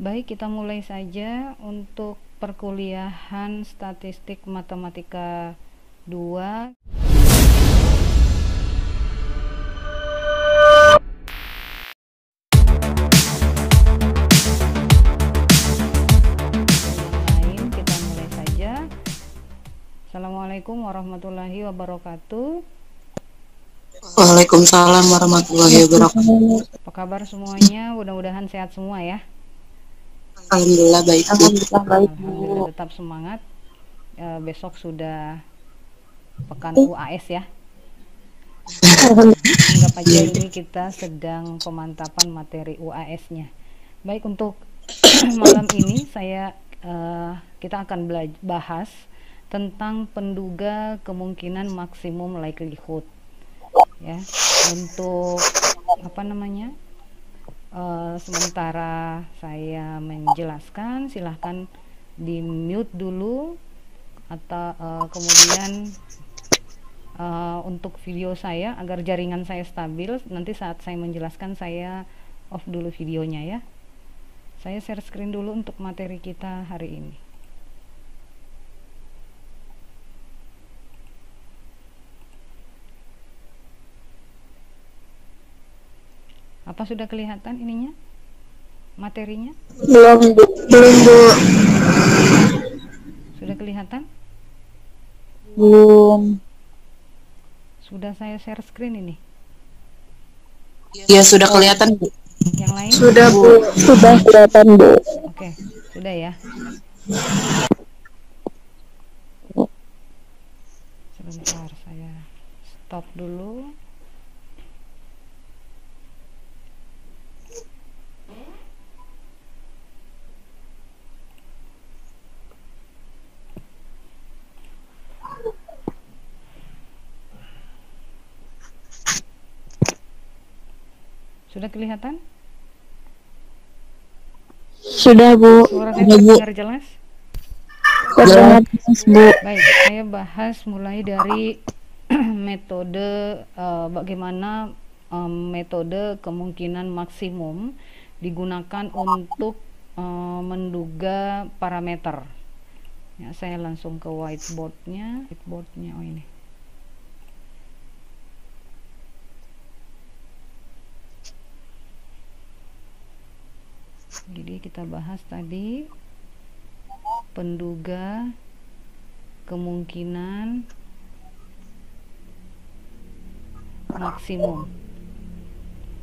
Baik, kita mulai saja untuk perkuliahan statistik matematika 2. Yang lain kita mulai saja. Assalamualaikum warahmatullahi wabarakatuh. Waalaikumsalam warahmatullahi wabarakatuh. Apa kabar semuanya? Mudah-mudahan sehat semua ya. Alhamdulillah baik, Bu. Alhamdulillah tetap semangat. Besok sudah pekan UAS ya. Anggap aja ini kita sedang pemantapan materi UAS-nya. Baik, untuk malam ini kita akan bahas tentang penduga kemungkinan maksimum likelihood ya. Untuk sementara saya menjelaskan, silahkan di mute dulu atau kemudian untuk video saya agar jaringan saya stabil. Nanti saat saya menjelaskan saya off dulu videonya ya. Saya share screen dulu untuk materi kita hari ini. Apa sudah kelihatan ininya? Materinya? Belum, Bu. Belum, Bu. Sudah kelihatan? Belum. Sudah saya share screen ini. Ya, sudah kelihatan, Bu. Yang lain? Sudah, Bu. Sudah kelihatan, Bu. Oke, sudah ya. Sebentar, saya stop dulu. Sudah kelihatan? Sudah, Bu. Suara saya terdengar jelas? Jelas, Bu. Baik, saya bahas mulai dari metode bagaimana metode kemungkinan maksimum digunakan untuk menduga parameter. Ya, saya langsung ke whiteboardnya. Oh ini. Jadi kita bahas tadi penduga kemungkinan maksimum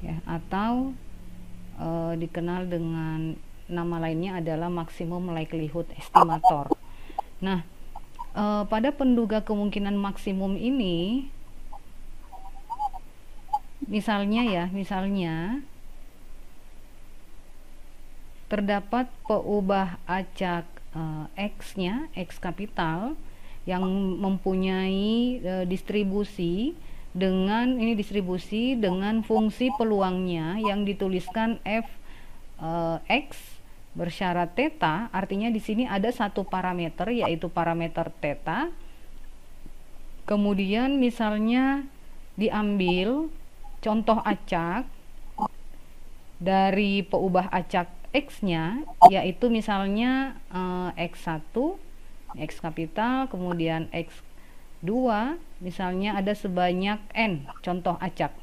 ya, atau dikenal dengan nama lainnya adalah maximum likelihood estimator. Nah, pada penduga kemungkinan maksimum ini misalnya terdapat peubah acak X-nya, X kapital, yang mempunyai distribusi dengan fungsi peluangnya yang dituliskan f x bersyarat theta. Artinya di sini ada satu parameter, yaitu parameter theta. Kemudian misalnya diambil contoh acak dari peubah acak X-nya, yaitu misalnya X1, X kapital, kemudian X2, misalnya ada sebanyak N contoh acak.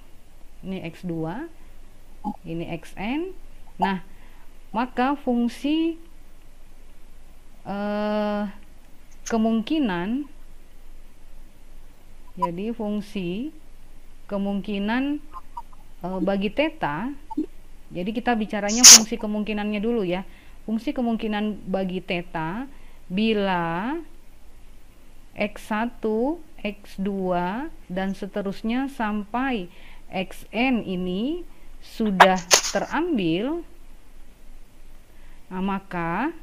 Ini X2, ini Xn. Nah, maka fungsi kemungkinan, jadi fungsi kemungkinan bagi theta. Jadi kita bicaranya fungsi kemungkinannya dulu ya. Fungsi kemungkinan bagi theta bila X1, X2 dan seterusnya sampai Xn ini sudah terambil, nah, maka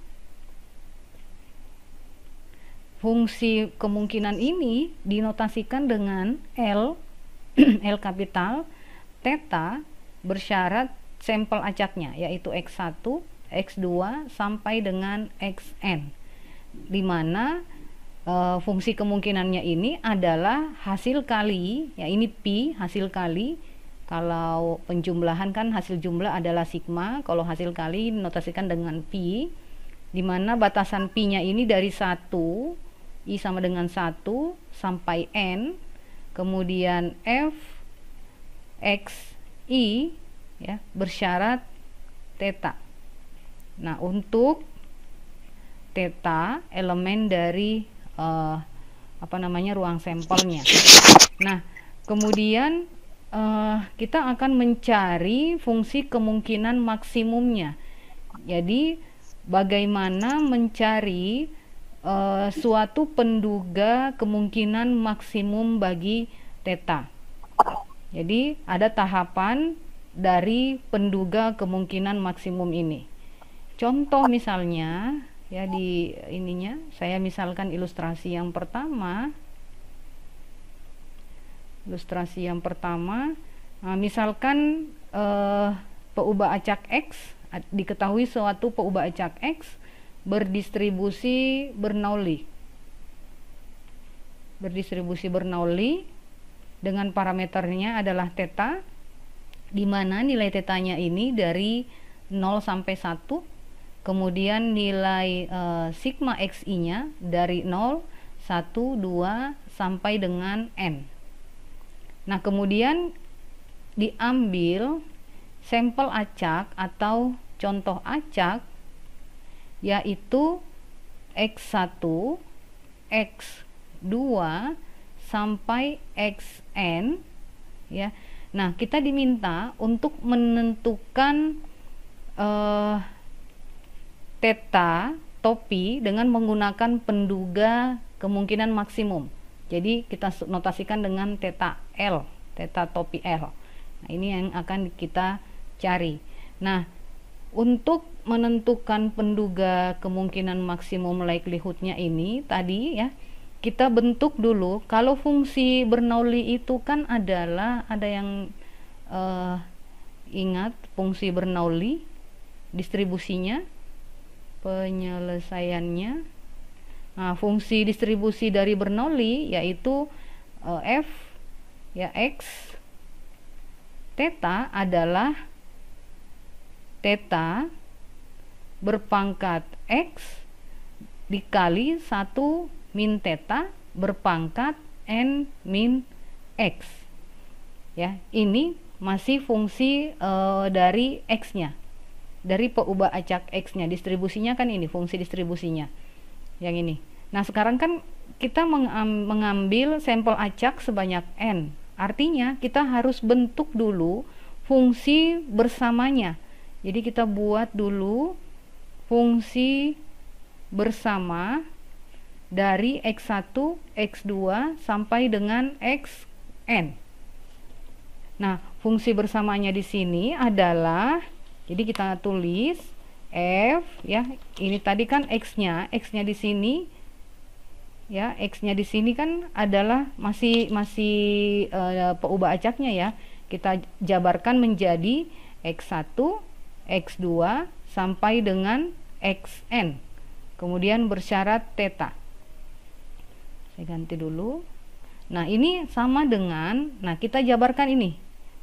fungsi kemungkinan ini dinotasikan dengan L L kapital theta bersyarat sampel acaknya, yaitu X1, X2 sampai dengan Xn, di mana fungsi kemungkinannya ini adalah hasil kali, ya ini Pi, hasil kali Kalau penjumlahan kan hasil jumlah adalah sigma, kalau hasil kali notasikan dengan pi, di mana batasan pi-nya ini dari 1, i sama dengan 1 sampai n, kemudian f x i ya bersyarat theta. Nah, untuk theta elemen dari ruang sampelnya. Nah, kemudian kita akan mencari fungsi kemungkinan maksimumnya. Jadi bagaimana mencari suatu penduga kemungkinan maksimum bagi theta. Jadi ada tahapan dari penduga kemungkinan maksimum ini. Contoh misalnya ya di ininya saya misalkan ilustrasi yang pertama. Misalkan peubah acak X, diketahui suatu peubah acak X berdistribusi Bernoulli dengan parameternya adalah theta, di mana nilai tetanya ini dari 0 sampai 1, kemudian nilai sigma xi nya dari 0, 1, 2 sampai dengan n. Nah, kemudian diambil sampel acak atau contoh acak, yaitu x1, x2 sampai xn ya. Nah, kita diminta untuk menentukan theta topi dengan menggunakan penduga kemungkinan maksimum. Jadi kita notasikan dengan theta L, theta topi L. Nah, ini yang akan kita cari. Nah, untuk menentukan penduga kemungkinan maksimum likelihood-nya ini tadi ya, kita bentuk dulu. Kalau fungsi Bernoulli itu kan adalah, ada yang ingat fungsi Bernoulli, distribusinya, penyelesaiannya. Nah, fungsi distribusi dari Bernoulli yaitu f ya x theta adalah theta berpangkat x dikali 1 min theta berpangkat n min x. Ya, ini masih fungsi dari x-nya, dari peubah acak x-nya. Distribusinya kan ini fungsi distribusinya yang ini. Nah, sekarang kan kita mengambil sampel acak sebanyak n. Artinya kita harus bentuk dulu fungsi bersamanya. Jadi kita buat dulu fungsi bersama dari x1, x2 sampai dengan xn. Nah, fungsi bersamanya di sini adalah, jadi kita tulis f ya, ini tadi kan x-nya di sini ya, x-nya di sini kan adalah masih peubah acaknya ya. Kita jabarkan menjadi x1, x2 sampai dengan xn. Kemudian bersyarat theta. Saya ganti dulu. Nah, ini sama dengan, nah kita jabarkan ini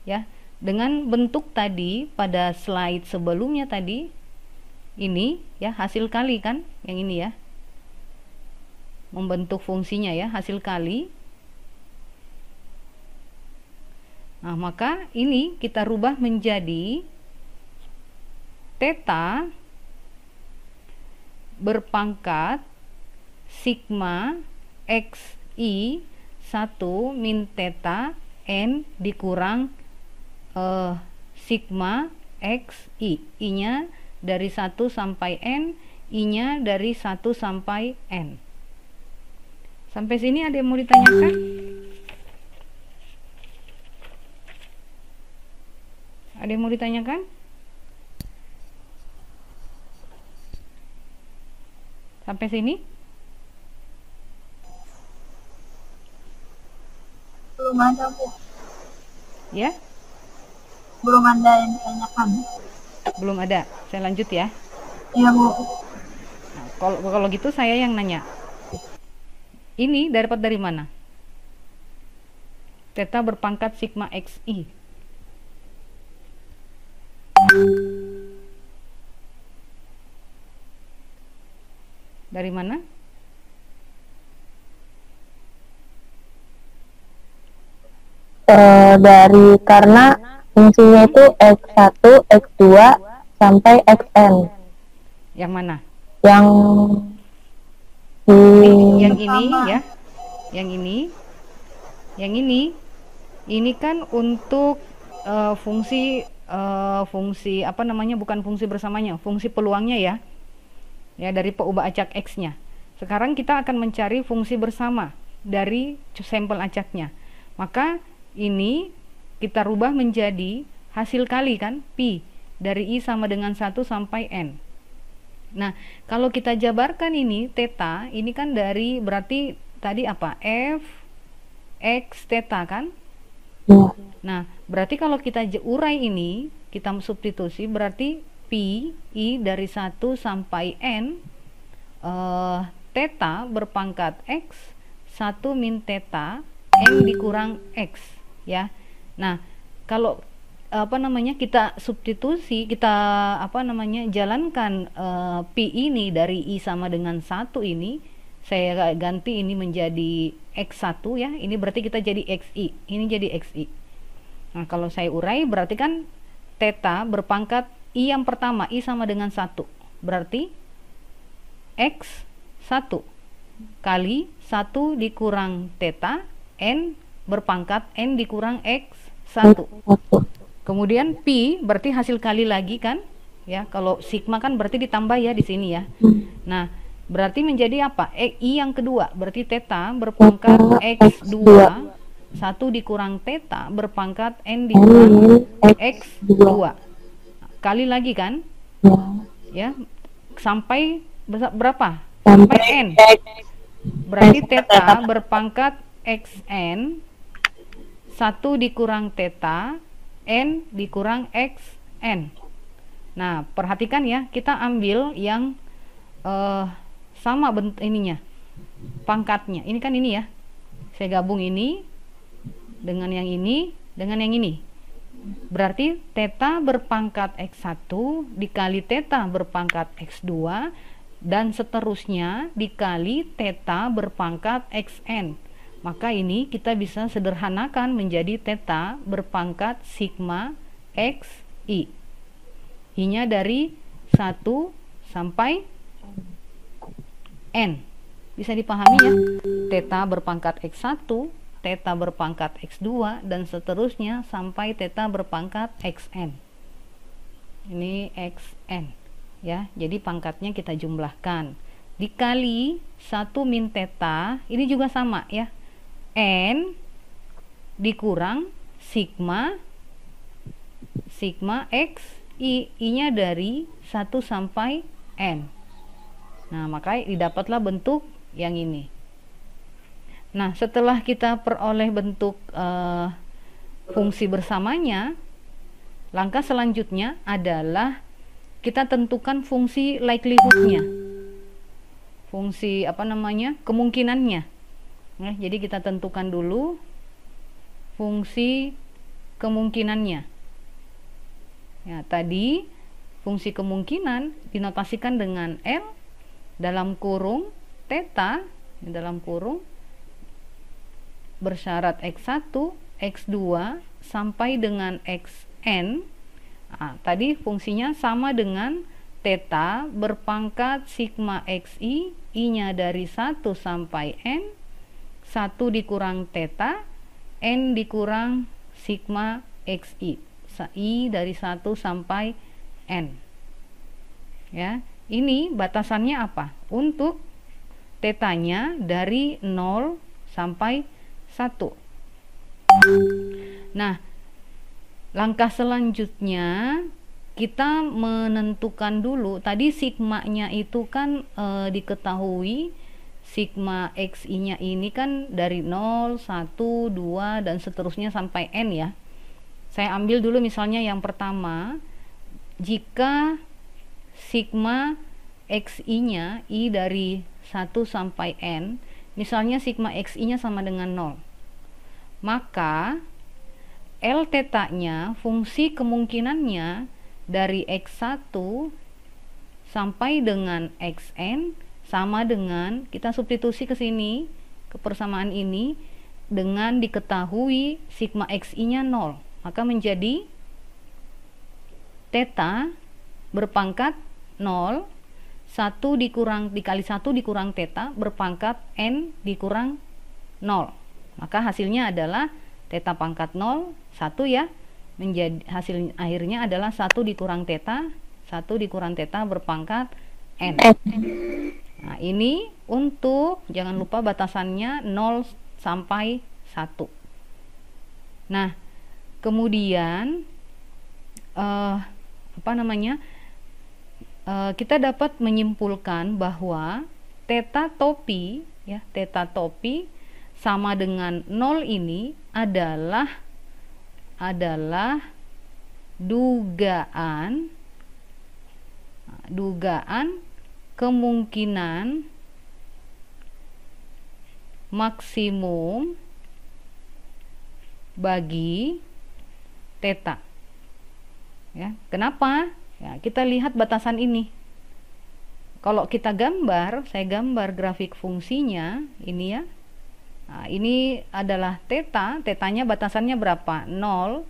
ya dengan bentuk tadi pada slide sebelumnya tadi. Ini ya hasil kali kan yang ini ya, membentuk fungsinya ya, hasil kali. Nah, maka ini kita rubah menjadi theta berpangkat sigma xi 1 min theta n dikurang sigma xi, i nya dari 1 sampai n, i nya dari 1 sampai n. Sampai sini ada yang mau ditanyakan? Ada yang mau ditanyakan? Sampai sini? Belum ada, Bu. Ya? Belum ada yang ditanyakan. Belum ada. Saya lanjut ya. Iya, Bu. Nah, kalau gitu saya yang nanya. Ini dapat dari mana? Theta berpangkat sigma xi. Dari mana? Dari karena fungsinya itu X1, X2 sampai Xn. Yang mana? Yang Yang ini ya. Yang ini. Yang ini kan untuk fungsi apa namanya, bukan fungsi bersamanya, fungsi peluangnya ya. Ya, dari peubah acak X-nya. Sekarang kita akan mencari fungsi bersama dari sampel acaknya. Maka ini kita rubah menjadi hasil kali kan, pi dari I sama dengan 1 sampai N. Nah, kalau kita jabarkan ini theta, ini kan dari, berarti tadi apa? F X theta kan? Nah, berarti kalau kita urai ini, kita substitusi, berarti pi I dari 1 sampai N theta berpangkat X 1 min theta N dikurang X ya. Nah, kalau apa namanya, kita substitusi, kita apa namanya, jalankan pi ini dari I sama dengan 1 ini, saya ganti ini menjadi X1 ya. Ini berarti kita jadi XI, ini jadi XI. Nah, kalau saya urai berarti kan theta berpangkat I yang pertama, I sama dengan 1, berarti X1 kali 1 dikurang theta N berpangkat N dikurang X1. Kemudian pi berarti hasil kali lagi kan ya. Kalau sigma kan berarti ditambah ya di sini ya. Nah, berarti menjadi apa? I yang kedua berarti theta berpangkat X2 1 dikurang theta berpangkat N dikurang X2 kali lagi kan ya, sampai berapa? Sampai N. Berarti theta berpangkat Xn 1 dikurang theta N dikurang Xn. Nah, perhatikan ya, kita ambil yang sama ininya, pangkatnya. Ini kan ini ya. Saya gabung ini dengan yang ini dengan yang ini. Berarti theta berpangkat X1 dikali theta berpangkat X2 dan seterusnya dikali theta berpangkat Xn. Maka ini kita bisa sederhanakan menjadi theta berpangkat sigma Xi. I-nya dari 1 sampai N. Bisa dipahami ya? Theta berpangkat X1, theta berpangkat X2 dan seterusnya sampai theta berpangkat Xn. Ini Xn ya. Jadi pangkatnya kita jumlahkan dikali 1 min theta, ini juga sama ya, N dikurang sigma Xi, I-nya dari 1 sampai N. Nah, maka didapatlah bentuk yang ini. Nah, setelah kita peroleh bentuk fungsi bersamanya, langkah selanjutnya adalah kita tentukan fungsi likelihood-nya. Fungsi apa namanya? Kemungkinannya. Nah, jadi kita tentukan dulu fungsi kemungkinannya. Ya, tadi fungsi kemungkinan dinotasikan dengan L dalam kurung theta dalam kurung bersyarat X1, X2 sampai dengan Xn. Nah, tadi fungsinya sama dengan theta berpangkat sigma Xi, I-nya dari 1 sampai N, 1 dikurang theta, N dikurang sigma Xi, I dari 1 sampai N. Ya, ini batasannya apa? Untuk tetanya dari 0 sampai 1. Nah, langkah selanjutnya kita menentukan dulu, tadi sigmanya itu kan diketahui sigma Xi-nya ini kan dari 0, 1, 2 dan seterusnya sampai N ya. Saya ambil dulu misalnya yang pertama, jika sigma Xi-nya I dari 1 sampai N, misalnya sigma Xi-nya sama dengan 0, maka L theta-nya, fungsi kemungkinannya dari X1 sampai dengan Xn sama dengan, kita substitusi ke sini, ke persamaan ini, dengan diketahui sigma xi-nya 0. Maka menjadi theta berpangkat 0, 1 dikali 1 dikurang theta berpangkat n dikurang 0. Maka hasilnya adalah theta pangkat 0, 1 ya. Menjadi hasil akhirnya adalah 1 dikurang theta, 1 dikurang theta berpangkat n. Nah, ini untuk, jangan lupa batasannya 0 sampai 1. Nah, kemudian kita dapat menyimpulkan bahwa theta topi ya, theta topi sama dengan 0 ini adalah dugaan kemungkinan maksimum bagi theta. Ya, kenapa? Ya, kita lihat batasan ini. Kalau kita gambar, saya gambar grafik fungsinya ini ya. Nah, ini adalah theta, tetanya batasannya berapa? 0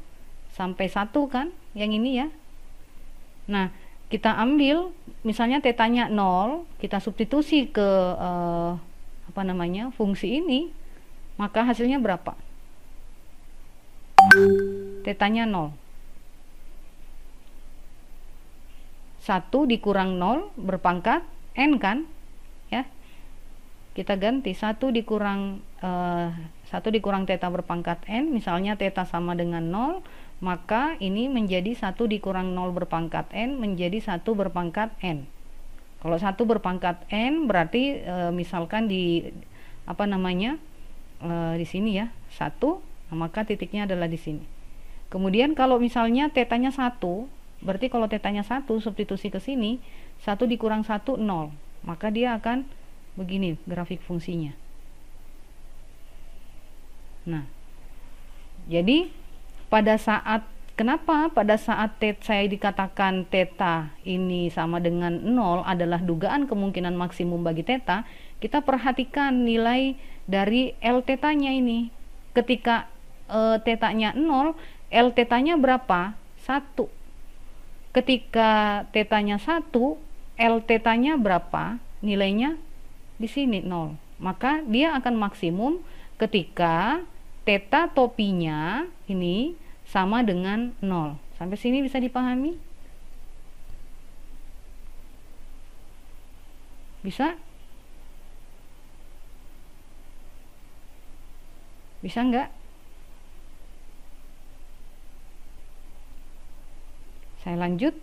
sampai 1 kan? Yang ini ya. Nah, kita ambil misalnya tetanya 0, kita substitusi ke fungsi ini, maka hasilnya berapa? Tetanya 0. 1 dikurang 0 berpangkat n kan? Ya. Kita ganti 1 dikurang theta berpangkat n, misalnya theta sama dengan 0, maka ini menjadi 1 dikurang 0 berpangkat n menjadi 1 berpangkat n. Kalau 1 berpangkat n berarti misalkan di di sini ya, 1, maka titiknya adalah di sini. Kemudian kalau misalnya tetanya 1, berarti kalau tetanya 1 substitusi ke sini, 1 dikurang 1 0. Maka dia akan begini grafik fungsinya. Nah, jadi kenapa pada saat saya dikatakan theta ini sama dengan 0 adalah dugaan kemungkinan maksimum bagi theta, kita perhatikan nilai dari L tetanya ini. Ketika tetanya 0, L tetanya berapa? 1. Ketika tetanya 1, L tetanya berapa? Nilainya di sini 0. Maka dia akan maksimum ketika theta topinya ini sama dengan 0. Sampai sini bisa dipahami? Bisa? Bisa enggak? Saya lanjut.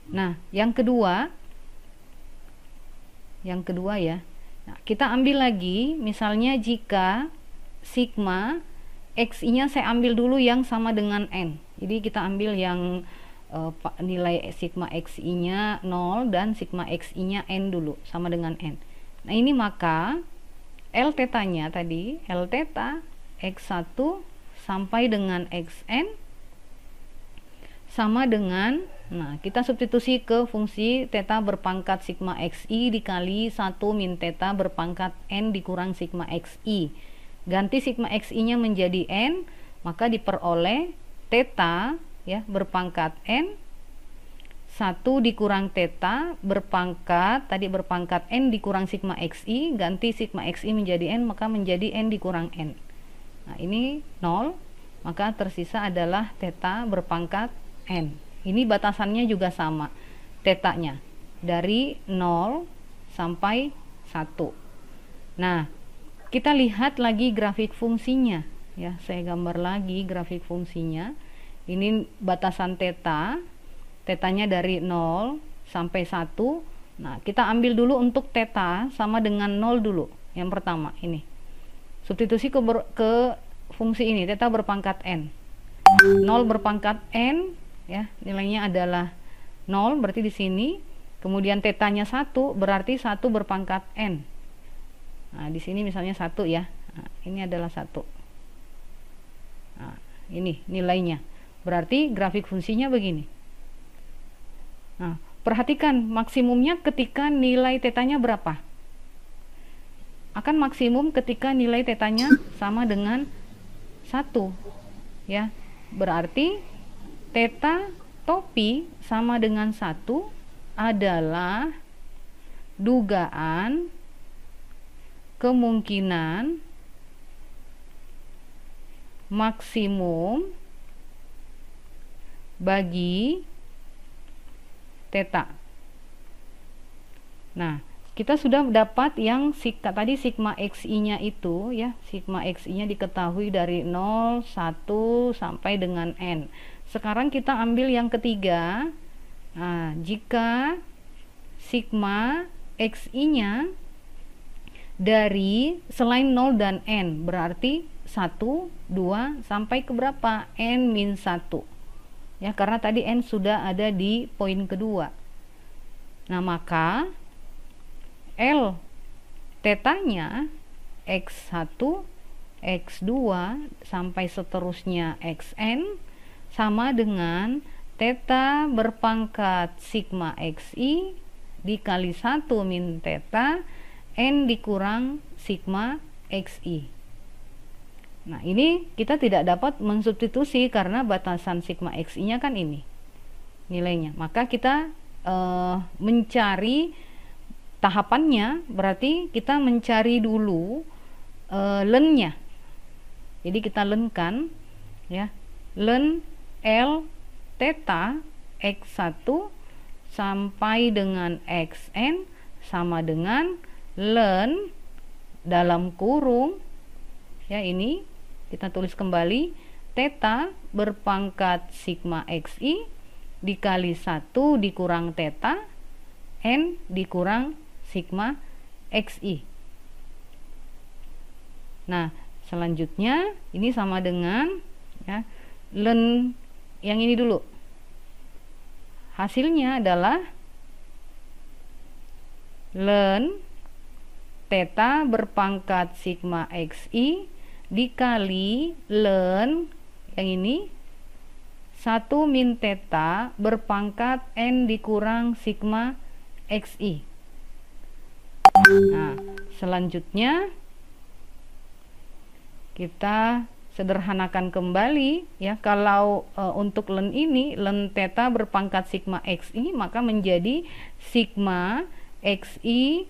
Nah, yang kedua ya. Nah, kita ambil lagi, misalnya jika sigma xi-nya saya ambil dulu yang sama dengan n. Jadi kita ambil yang nilai sigma xi-nya 0 dan sigma xi-nya n dulu, sama dengan n. Nah, ini maka L tetanya tadi, L theta x1 sampai dengan xn sama dengan, nah kita substitusi ke fungsi theta berpangkat sigma xi dikali 1 min theta berpangkat n dikurang sigma xi. Ganti sigma xi-nya menjadi n, maka diperoleh theta ya berpangkat n 1 dikurang theta berpangkat n dikurang sigma xi, ganti sigma xi menjadi n, maka menjadi n dikurang n. Nah, ini 0, maka tersisa adalah theta berpangkat n. Ini batasannya juga sama, tetanya dari 0 sampai 1. Nah, kita lihat lagi grafik fungsinya ya. Saya gambar lagi grafik fungsinya. Ini batasan tetanya dari 0 sampai 1. Nah, kita ambil dulu untuk theta sama dengan 0 dulu. Yang pertama ini. Substitusi ke fungsi ini, theta berpangkat n. 0 berpangkat n ya, nilainya adalah 0, berarti di sini. Kemudian tetanya 1, berarti 1 berpangkat n. Nah, di sini misalnya 1 ya. Nah, ini adalah 1. Nah, ini nilainya. Berarti grafik fungsinya begini. Nah, perhatikan maksimumnya ketika nilai tetanya berapa? Akan maksimum ketika nilai tetanya sama dengan 1, ya. Berarti teta topi sama dengan 1 adalah dugaan kemungkinan maksimum bagi teta. Nah, kita sudah dapat yang tadi sigma xi-nya itu, ya, sigma xi-nya diketahui dari 0, 1 sampai dengan n. Sekarang kita ambil yang ketiga. Nah, jika sigma xi-nya dari selain 0 dan n, berarti 1, 2 sampai ke berapa? n-1. Ya, karena tadi n sudah ada di poin kedua. Nah, maka L tetanya x1, x2 sampai seterusnya xn sama dengan teta berpangkat sigma xi dikali 1 min teta n dikurang sigma xi. Nah, ini kita tidak dapat mensubstitusi karena batasan sigma xi-nya kan ini nilainya. Maka kita mencari tahapannya, berarti kita mencari dulu len-nya. Jadi kita lenkan, ya, len L teta x1 sampai dengan xn sama dengan len dalam kurung, ya, ini kita tulis kembali teta berpangkat sigma xi dikali 1 dikurang teta n dikurang sigma xi. Nah, selanjutnya ini sama dengan, ya, len yang ini dulu. Hasilnya adalah len teta berpangkat sigma xi dikali len yang ini 1 min teta berpangkat n dikurang sigma xi. Nah, selanjutnya kita sederhanakan kembali, ya. Kalau untuk len ini, len teta berpangkat sigma xi, maka menjadi sigma xi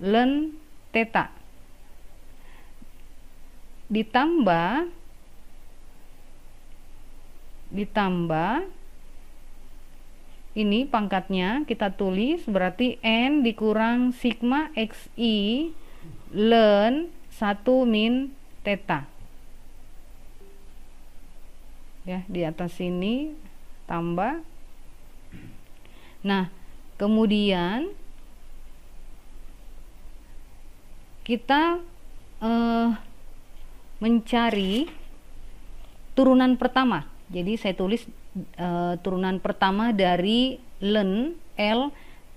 len teta ditambah ini pangkatnya kita tulis, berarti n dikurang sigma xi len 1 min teta. Ya, di atas sini tambah. Nah, kemudian kita mencari turunan pertama. Jadi saya tulis turunan pertama dari len L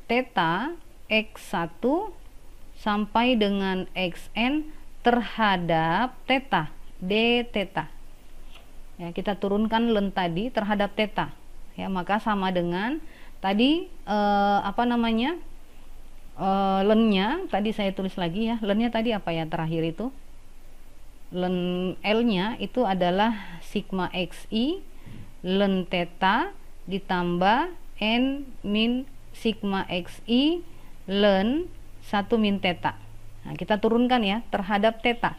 teta x1 sampai dengan xn terhadap teta d teta. Ya, kita turunkan len tadi terhadap teta. Ya, maka sama dengan tadi lennya tadi saya tulis lagi, ya. Lennya tadi apa ya terakhir itu? Len L-nya itu adalah sigma xi len teta ditambah n min sigma xi len 1 min teta. Nah, kita turunkan, ya, terhadap teta.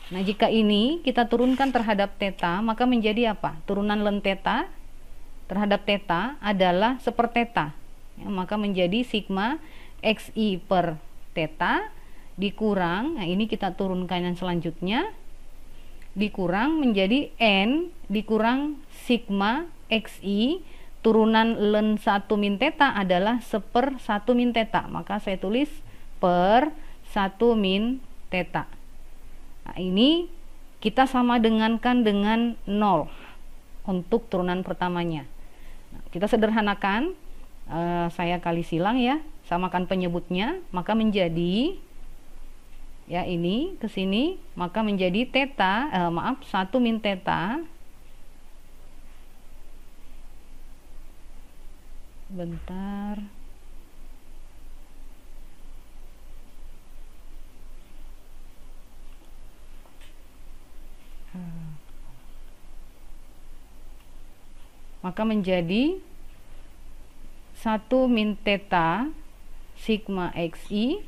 Nah, jika ini kita turunkan terhadap teta, maka menjadi apa? Turunan len teta terhadap teta adalah seperteta. Ya, maka menjadi sigma xi per teta dikurang, nah ini kita turunkan yang selanjutnya, dikurang menjadi n dikurang sigma xi turunan len 1 min teta adalah 1/1 min teta, maka saya tulis per 1 min teta. Nah, ini kita sama dengankan dengan 0 untuk turunan pertamanya. Nah, kita sederhanakan, saya kali silang, ya, samakan penyebutnya, maka menjadi, ya, ini ke sini, maka menjadi teta 1 min Bentar. Maka menjadi 1 min theta sigma xi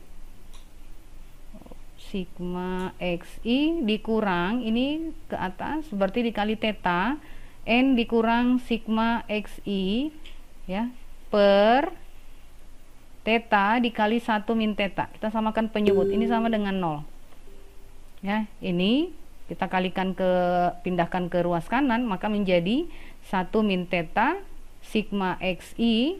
dikurang ini ke atas berarti dikali theta n dikurang sigma xi ya per theta dikali 1 min theta. Kita samakan penyebut, ini sama dengan 0 ya. Ini kita kalikan pindahkan ke ruas kanan, maka menjadi 1 min theta sigma xi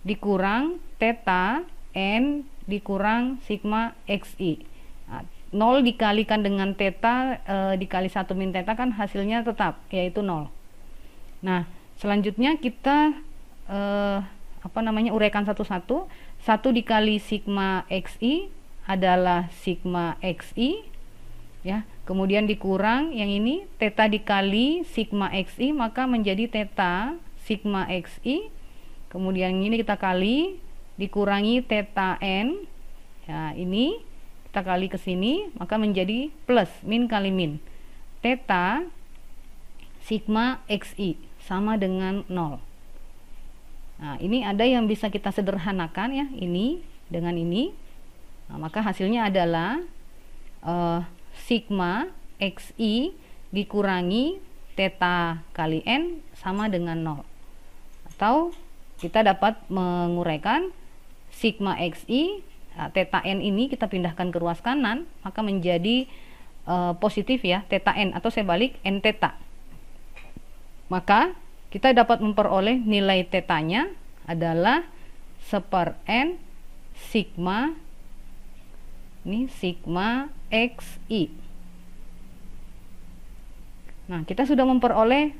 dikurang theta n dikurang sigma xi. Nah, 0 dikalikan dengan theta dikali 1 min theta kan hasilnya tetap yaitu 0. Nah, selanjutnya kita uraikan satu-satu. 1 dikali sigma xi adalah sigma xi ya. Kemudian dikurang yang ini theta dikali sigma xi maka menjadi theta sigma xi. Kemudian ini kita kali dikurangi theta n. Ya, ini kita kali ke sini maka menjadi plus min kali min. Theta sigma xi sama dengan 0. Nah, ini ada yang bisa kita sederhanakan ya, ini dengan ini. Nah, maka hasilnya adalah sigma xi dikurangi theta kali n sama dengan 0. Atau kita dapat menguraikan sigma xi, theta n ini kita pindahkan ke ruas kanan, maka menjadi positif ya, theta n, atau saya balik n theta. Maka kita dapat memperoleh nilai tetanya adalah 1/n sigma xi. Nah, kita sudah memperoleh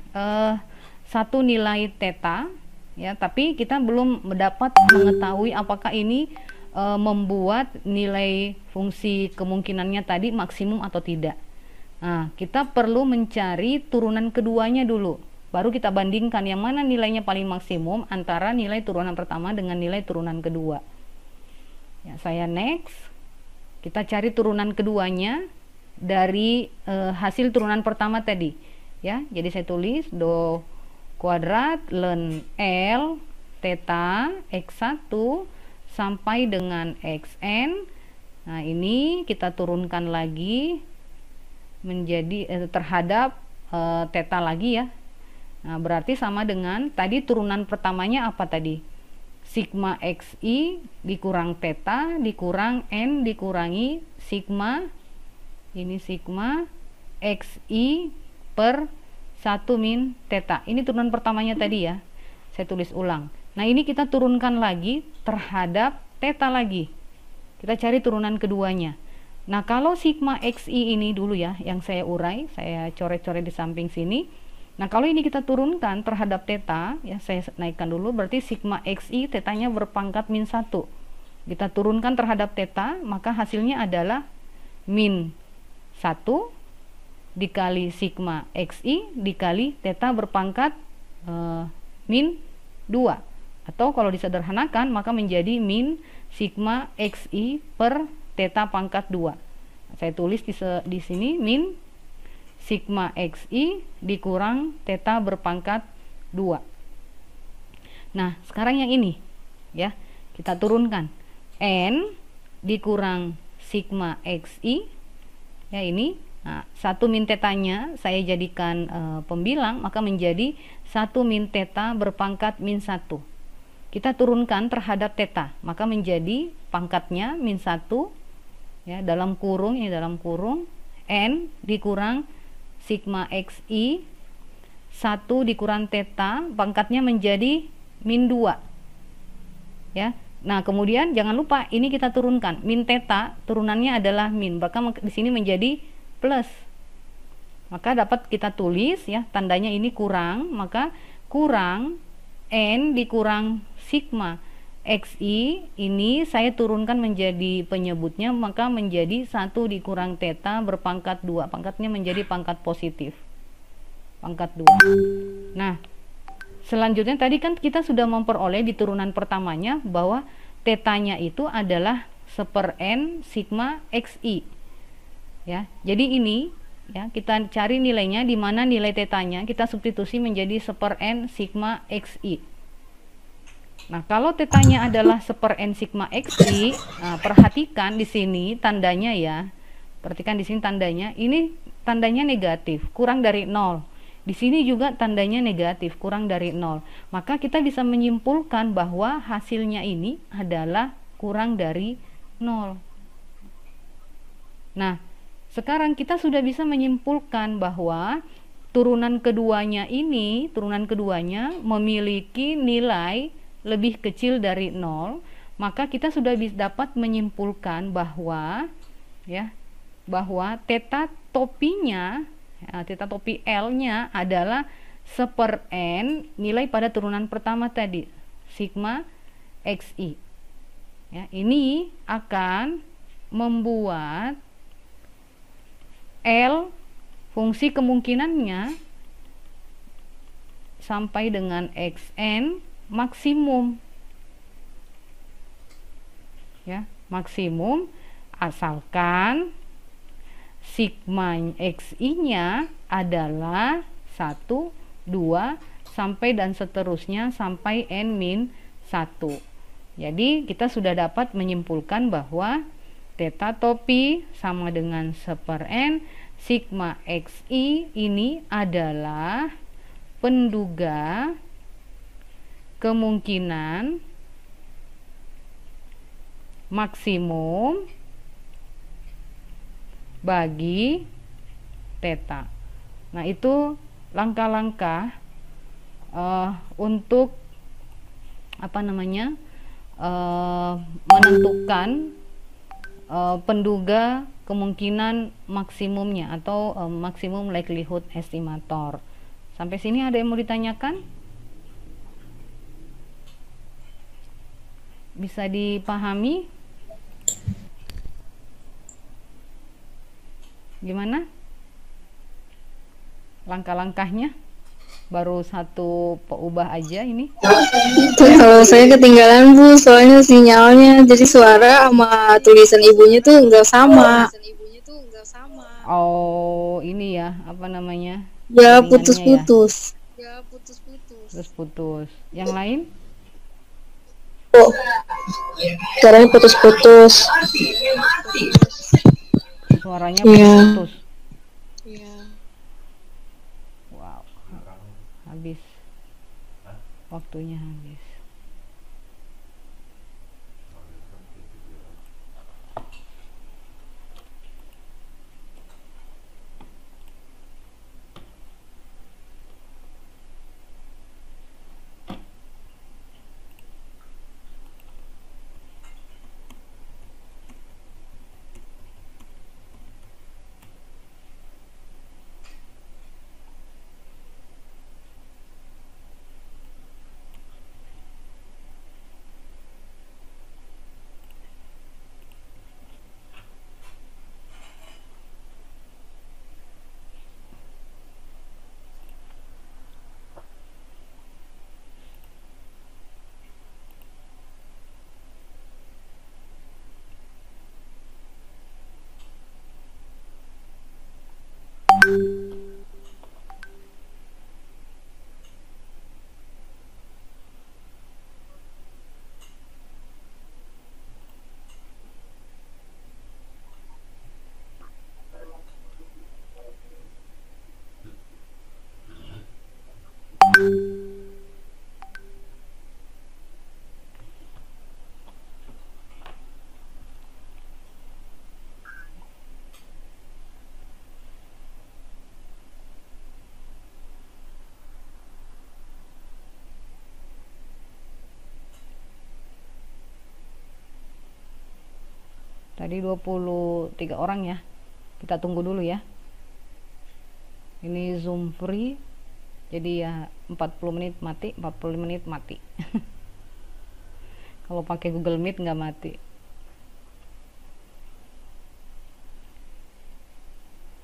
satu nilai theta ya, tapi kita belum dapat mengetahui apakah ini membuat nilai fungsi kemungkinannya tadi maksimum atau tidak. Nah, kita perlu mencari turunan keduanya dulu, baru kita bandingkan yang mana nilainya paling maksimum antara nilai turunan pertama dengan nilai turunan kedua. Ya, saya next. Kita cari turunan keduanya dari hasil turunan pertama tadi ya. Jadi saya tulis do kuadrat ln L theta x1 sampai dengan xn. Nah, ini kita turunkan lagi menjadi terhadap theta lagi ya. Nah, berarti sama dengan tadi turunan pertamanya apa tadi? Sigma xi dikurang theta dikurang n dikurangi sigma, ini sigma xi per 1 min theta. Ini turunan pertamanya tadi ya. Saya tulis ulang. Nah, ini kita turunkan lagi terhadap theta lagi. Kita cari turunan keduanya. Nah, kalau sigma xi ini dulu ya yang saya urai, saya coret-coret di samping sini. Nah, kalau ini kita turunkan terhadap theta, ya saya naikkan dulu, berarti sigma xi tetanya berpangkat min 1. Kita turunkan terhadap theta, maka hasilnya adalah min 1 dikali sigma xi dikali theta berpangkat min 2. Atau kalau disederhanakan, maka menjadi min sigma xi per theta pangkat 2. Saya tulis di sini min sigma xi dikurang theta berpangkat 2. Nah, sekarang yang ini ya, kita turunkan n dikurang sigma xi ya ini. Nah, 1 min tetanya saya jadikan pembilang, maka menjadi 1 min theta berpangkat min 1. Kita turunkan terhadap theta, maka menjadi pangkatnya min 1 ya, dalam kurung, ini dalam kurung, n dikurang sigma xi 1 dikurang theta, pangkatnya menjadi min 2 ya. Nah, kemudian jangan lupa ini kita turunkan min theta, turunannya adalah min, maka di sini menjadi plus. Maka dapat kita tulis ya, tandanya ini kurang, maka kurang n dikurang sigma xi ini saya turunkan menjadi penyebutnya, maka menjadi 1 dikurang theta berpangkat 2. Pangkatnya menjadi pangkat positif. Pangkat 2. Nah, selanjutnya tadi kan kita sudah memperoleh di turunan pertamanya bahwa tetanya itu adalah 1/n sigma xi. Ya, jadi ini ya kita cari nilainya, di mana nilai tetanya kita substitusi menjadi 1/n sigma xi. Nah, kalau tetanya adalah 1/n sigma xi, nah, perhatikan di sini tandanya ya. Perhatikan di sini tandanya, ini tandanya negatif, kurang dari 0. Di sini juga tandanya negatif, kurang dari 0. Maka kita bisa menyimpulkan bahwa hasilnya ini adalah kurang dari 0. Nah, sekarang kita sudah bisa menyimpulkan bahwa turunan keduanya memiliki nilai lebih kecil dari 0. Maka kita sudah dapat menyimpulkan bahwa theta topinya, theta topi L-nya adalah 1/n nilai pada turunan pertama tadi, sigma xi. Ya, ini akan membuat L fungsi kemungkinannya sampai dengan xn maksimum. Ya, maksimum asalkan sigma xi-nya adalah 1, 2, sampai dan seterusnya sampai n-1. Jadi kita sudah dapat menyimpulkan bahwa theta topi sama dengan 1/n sigma xi ini adalah penduga kemungkinan maksimum bagi theta. Nah, itu langkah-langkah untuk menentukan penduga kemungkinan maksimumnya atau maksimum likelihood estimator. Sampai sini ada yang mau ditanyakan? Bisa dipahami? Gimana langkah-langkahnya? Baru satu peubah aja ini. Kalau saya ketinggalan Bu, soalnya sinyalnya, jadi suara sama tulisan ibunya tuh nggak sama. Oh, ini ya, apa namanya? Ya, Jaringannya putus-putus. Putus-putus. Yang lain? Oh, suaranya putus-putus. Suaranya Iya. putus. Wow, habis. Waktunya habis. Tadi 23 orang ya. Kita tunggu dulu ya. Ini Zoom free. Jadi ya 40 menit mati, 40 menit mati. Kalau pakai Google Meet nggak mati.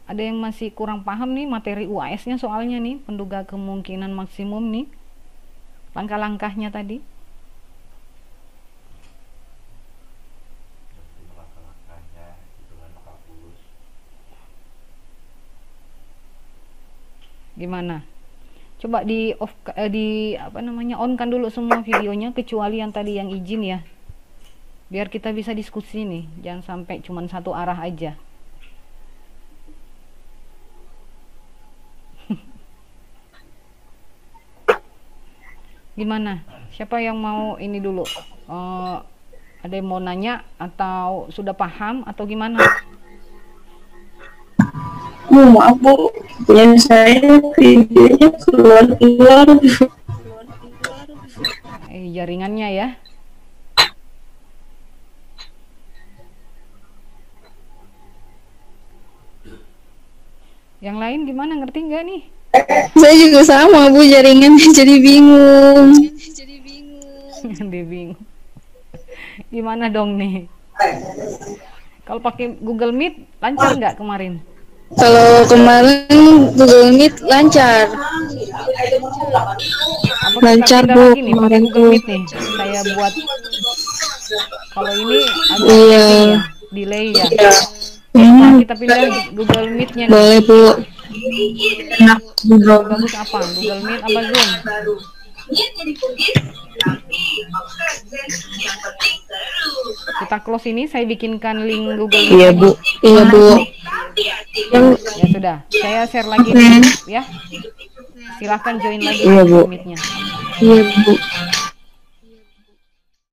Ada yang masih kurang paham nih materi UAS-nya soalnya nih, penduga kemungkinan maksimum nih. langkah-langkahnya tadi? Gimana? Coba di off, di apa namanya, on kan dulu semua videonya kecuali yang tadi yang izin ya. Biar kita bisa diskusi nih, jangan sampai cuman satu arah aja. Gimana? Siapa yang mau ini dulu? Ada yang mau nanya atau sudah paham atau gimana? Bu, maaf Bu, punya saya videonya keluar-keluar. Jaringannya ya. Yang lain gimana? Ngerti nggak nih? Saya juga sama Bu, jaringannya jadi bingung. Dia bingung. Gimana dong nih? Kalau pakai Google Meet lancar nggak kemarin? Kalau kemarin Google Meet lancar. Apa Lancar, kita pindah Bu, lagi nih pakai kemarin Google tuh. Meet nih? Saya buat. Kalau ini agak Iya. delay ya. Nah, kita pindah di Google Meet-nya nih. Boleh Bu. Enak Google. Bagus apa? Google Meet apa Zoom? Kita close ini, saya bikinkan link Google Meet. Iya lagi. Bu. Iya Bu. Ya sudah, saya share lagi di grup ya. Silahkan join lagi Iya, di Bu. Meet-nya. Iya Bu.